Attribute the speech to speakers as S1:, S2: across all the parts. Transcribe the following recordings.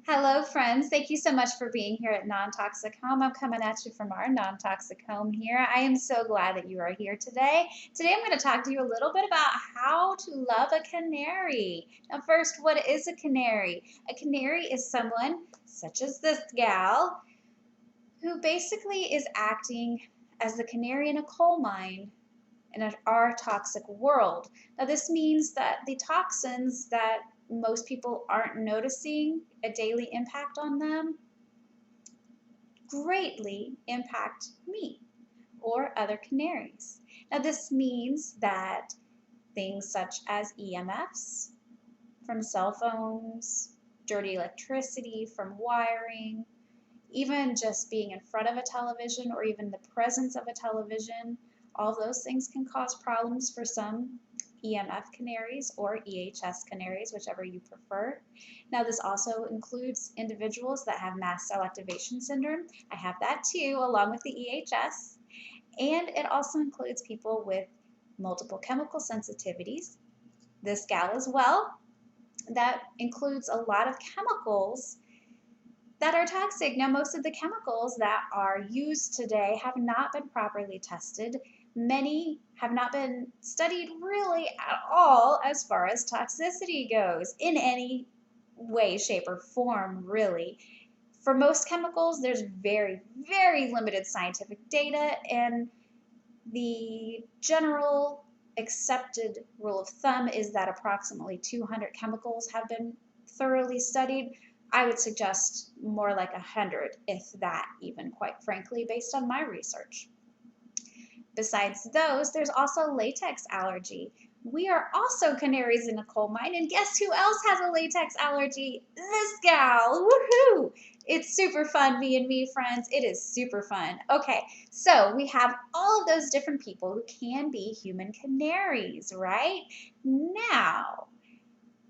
S1: Hello, friends. Thank you so much for being here at Non-Toxic Home. I'm coming at you from our non-toxic home here. I am so glad that you are here today. Today, I'm going to talk to you a little bit about how to love a canary. Now, first, what is a canary? A canary is someone, such as this gal, who basically is acting as the canary in a coal mine in our toxic world. Now, this means that the toxins that most people aren't noticing a daily impact on them greatly impact me or other canaries. Now, this means that things such as EMFs from cell phones, dirty electricity from wiring, even just being in front of a television or even the presence of a television, all those things can cause problems for some EMF canaries or EHS canaries, whichever you prefer. Now, this also includes individuals that have mast cell activation syndrome. I have that too, along with the EHS. And it also includes people with multiple chemical sensitivities. This gal as well. That includes a lot of chemicals that are toxic. Now, most of the chemicals that are used today have not been properly tested. Many have not been studied really at all as far as toxicity goes in any way, shape, or form, really. For most chemicals, there's very, very limited scientific data, and the general accepted rule of thumb is that approximately 200 chemicals have been thoroughly studied. I would suggest more like 100, if that even, quite frankly, based on my research. Besides those, there's also latex allergy. We are also canaries in a coal mine, and guess who else has a latex allergy? This gal, woohoo! It's super fun being me, friends. It is super fun. Okay, so we have all of those different people who can be human canaries, right? Now,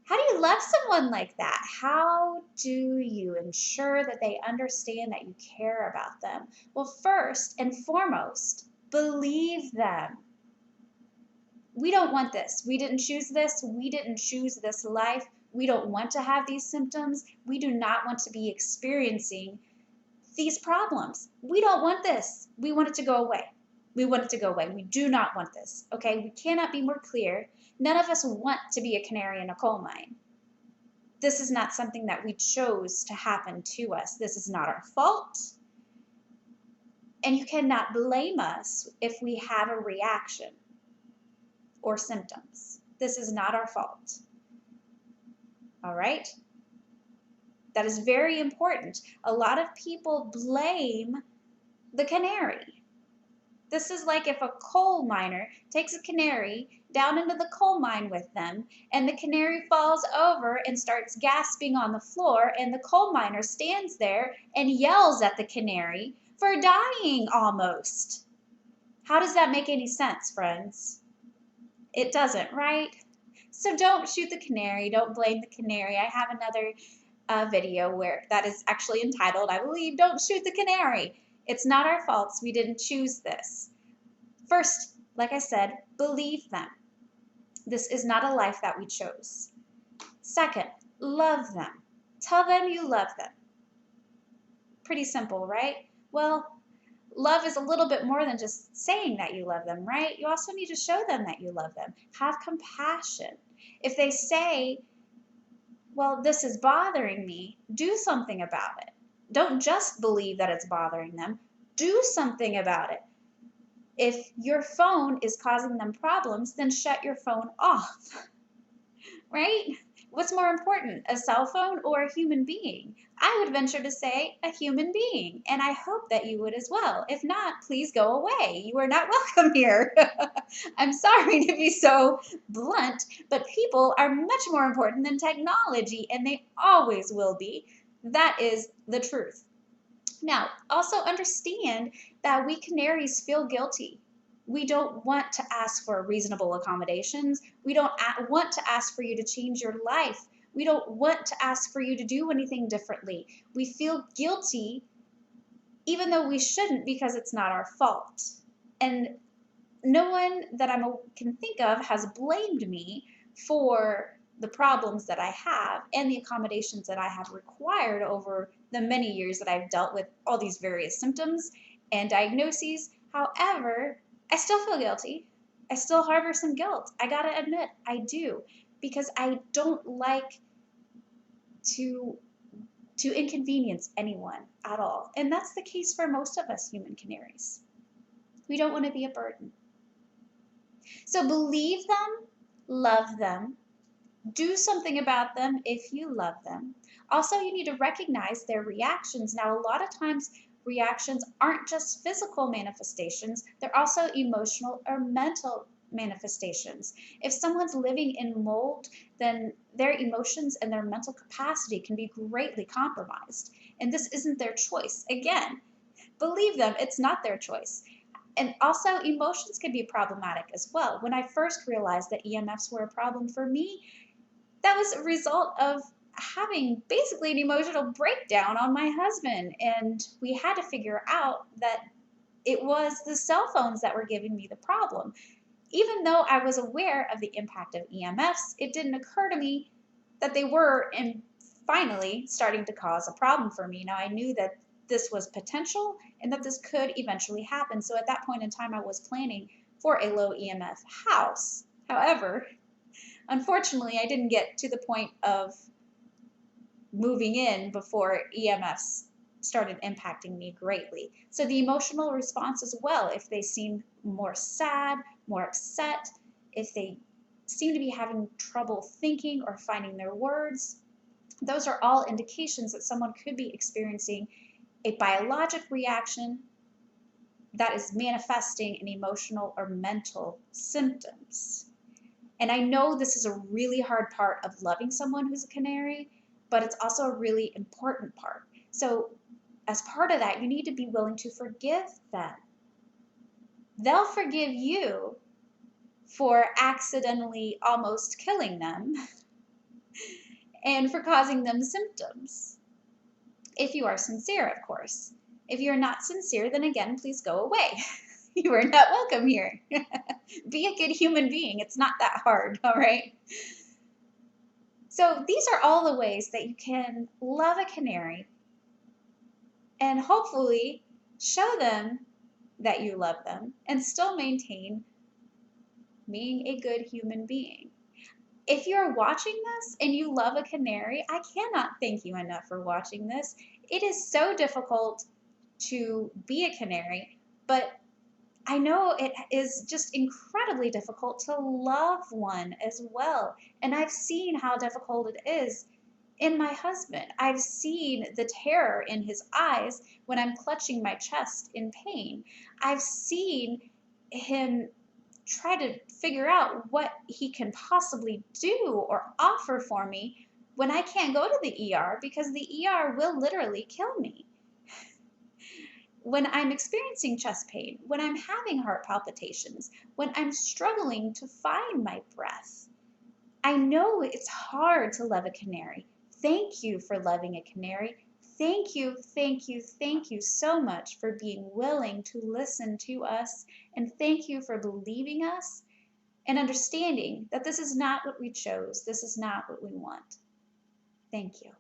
S1: how do you love someone like that? How do you ensure that they understand that you care about them? Well, first and foremost, believe them. We don't want this. We didn't choose this. We didn't choose this life. We don't want to have these symptoms. We do not want to be experiencing these problems. We don't want this. We want it to go away. We want it to go away. We do not want this. Okay, we cannot be more clear. None of us want to be a canary in a coal mine. This is not something that we chose to happen to us. This is not our fault. And you cannot blame us if we have a reaction or symptoms. This is not our fault. All right? That is very important. A lot of people blame the canary. This is like if a coal miner takes a canary down into the coal mine with them, and the canary falls over and starts gasping on the floor, and the coal miner stands there and yells at the canary for dying almost. How does that make any sense, friends? It doesn't, right? So don't shoot the canary. Don't blame the canary. I have another video where that is actually entitled, I believe, Don't Shoot the Canary. It's not our faults. We didn't choose this. First, like I said, believe them. This is not a life that we chose. Second, love them. Tell them you love them. Pretty simple, right? Well, love is a little bit more than just saying that you love them, right? You also need to show them that you love them. Have compassion. If they say, well, this is bothering me, do something about it. Don't just believe that it's bothering them. Do something about it. If your phone is causing them problems, then shut your phone off, right? What's more important, a cell phone or a human being? I would venture to say a human being, and I hope that you would as well. If not, please go away. You are not welcome here. I'm sorry to be so blunt, but people are much more important than technology, and they always will be. That is the truth. Now, also understand that we canaries feel guilty. We don't want to ask for reasonable accommodations. We don't want to ask for you to change your life. We don't want to ask for you to do anything differently. We feel guilty even though we shouldn't, because it's not our fault. And no one that I can think of has blamed me for the problems that I have and the accommodations that I have required over the many years that I've dealt with all these various symptoms and diagnoses. However, I still feel guilty. I still harbor some guilt. I gotta admit, I do, because I don't like to inconvenience anyone at all. And that's the case for most of us human canaries. We don't want to be a burden. So believe them, love them, do something about them if you love them. Also, you need to recognize their reactions. Now, a lot of times reactions aren't just physical manifestations, they're also emotional or mental manifestations. If someone's living in mold, then their emotions and their mental capacity can be greatly compromised. And this isn't their choice. Again, believe them, it's not their choice. And also, emotions can be problematic as well. When I first realized that EMFs were a problem for me, that was a result of having basically an emotional breakdown on my husband. And we had to figure out that it was the cell phones that were giving me the problem. Even though I was aware of the impact of EMFs, it didn't occur to me that they were finally starting to cause a problem for me. Now, I knew that this was potential and that this could eventually happen. So at that point in time, I was planning for a low EMF house. However, unfortunately, I didn't get to the point of moving in before EMFs started impacting me greatly. So the emotional response as well, if they seem more sad, more upset, if they seem to be having trouble thinking or finding their words, those are all indications that someone could be experiencing a biologic reaction that is manifesting in emotional or mental symptoms. And I know this is a really hard part of loving someone who's a canary, but it's also a really important part. So as part of that, you need to be willing to forgive them. They'll forgive you for accidentally almost killing them and for causing them symptoms. If you are sincere, of course. If you're not sincere, then again, please go away. You are not welcome here. Be a good human being. It's not that hard, all right? So these are all the ways that you can love a canary and hopefully show them that you love them and still maintain being a good human being. If you're watching this and you love a canary, I cannot thank you enough for watching this. It is so difficult to be a canary, but I know it is just incredibly difficult to love one as well. And I've seen how difficult it is in my husband. I've seen the terror in his eyes when I'm clutching my chest in pain. I've seen him try to figure out what he can possibly do or offer for me when I can't go to the ER because the ER will literally kill me. When I'm experiencing chest pain, when I'm having heart palpitations, when I'm struggling to find my breath. I know it's hard to love a canary. Thank you for loving a canary. Thank you, thank you, thank you so much for being willing to listen to us. And thank you for believing us and understanding that this is not what we chose. This is not what we want. Thank you.